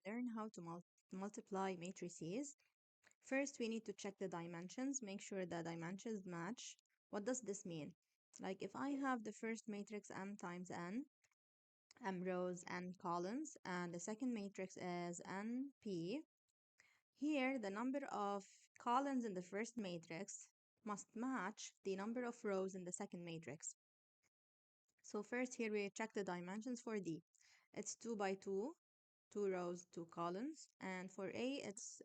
learn how to multiply matrices. First, we need to check the dimensions, make sure the dimensions match. What does this mean? Like if I have the first matrix m times n, m rows, n columns, and the second matrix is np, here the number of columns in the first matrix must match the number of rows in the second matrix. So first here we check the dimensions for D. It's 2 by 2, 2 rows, 2 columns, and for A it's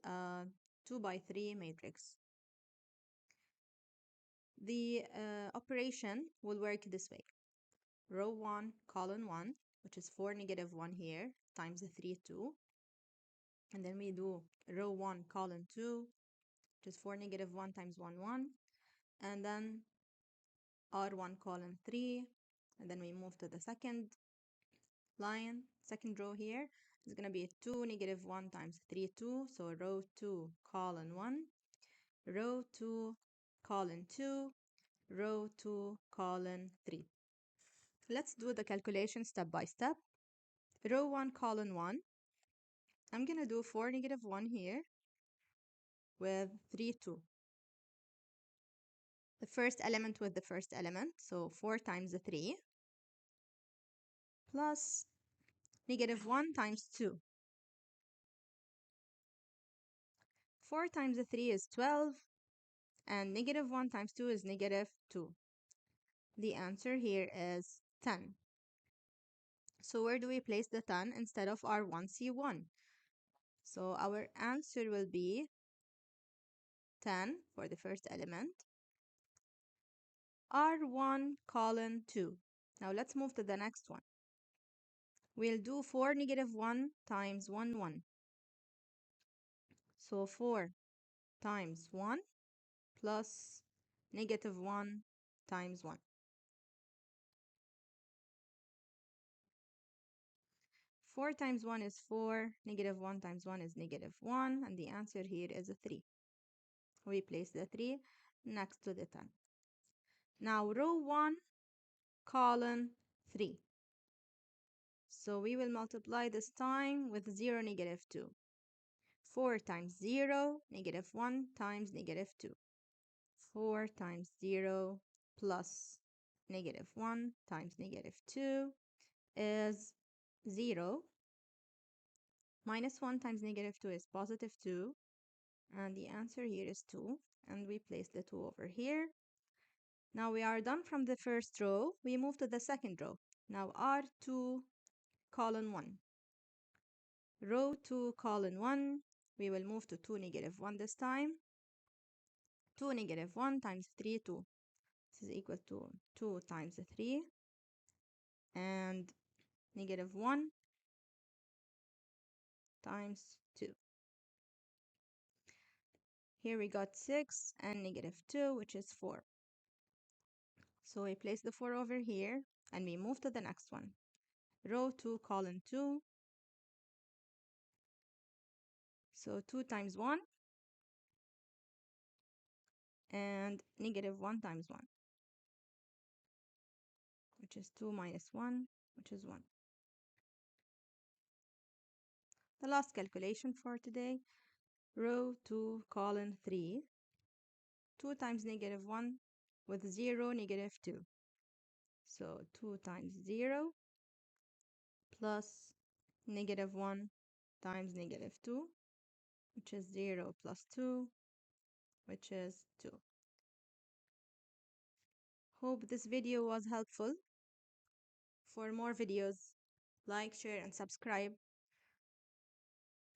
2 by 3 matrix. The operation will work this way. Row 1, column 1, which is 4, negative 1 here, times the 3, 2. And then we do row 1, column 2, which is 4, negative 1 times 1, 1. And then R1, column 3. And then we move to the second line, second row here is going to be 2, negative 1 times 3, 2. So row 2, column 1, row 2, column 2, row 2, column 3. Let's do the calculation step by step. Row 1, column 1, I'm going to do 4, negative 1 here with 3, 2. The first element with the first element, so 4 times the 3, plus negative 1 times 2. 4 times the 3 is 12, and negative 1 times 2 is negative 2. The answer here is 10. So where do we place the 10 instead of our 1C1? So our answer will be 10 for the first element, R1, column 2. Now let's move to the next one. We'll do 4, negative 1 times 1, 1. So 4 times 1 plus negative 1 times 1. 4 times 1 is 4, negative 1 times 1 is negative 1, and the answer here is a 3. We place the 3 next to the 10. Now row 1, column 3. So we will multiply this time with 0, negative 2. 4 times 0, negative 1 times negative 2. 4 times 0 plus negative 1 times negative 2 is 0. Minus 1 times negative 2 is positive 2. And the answer here is 2. And we place the 2 over here. Now we are done from the first row. We move to the second row. Now R2, column 1. Row 2, column 1. We will move to 2, negative 1 this time. 2, negative 1 times 3, 2. This is equal to 2 times 3. And negative 1 times 2. Here we got 6 and negative 2, which is 4. So we place the 4 over here and we move to the next one. Row 2, column 2. So 2 times 1 and negative 1 times 1, which is 2 minus 1, which is 1. The last calculation for today, row 2, column 3. 2 times negative 1 with 0, negative 2. So 2 times 0 plus negative 1 times negative 2, which is 0 plus 2, which is 2. Hope this video was helpful. For more videos, like, share, and subscribe.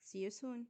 See you soon.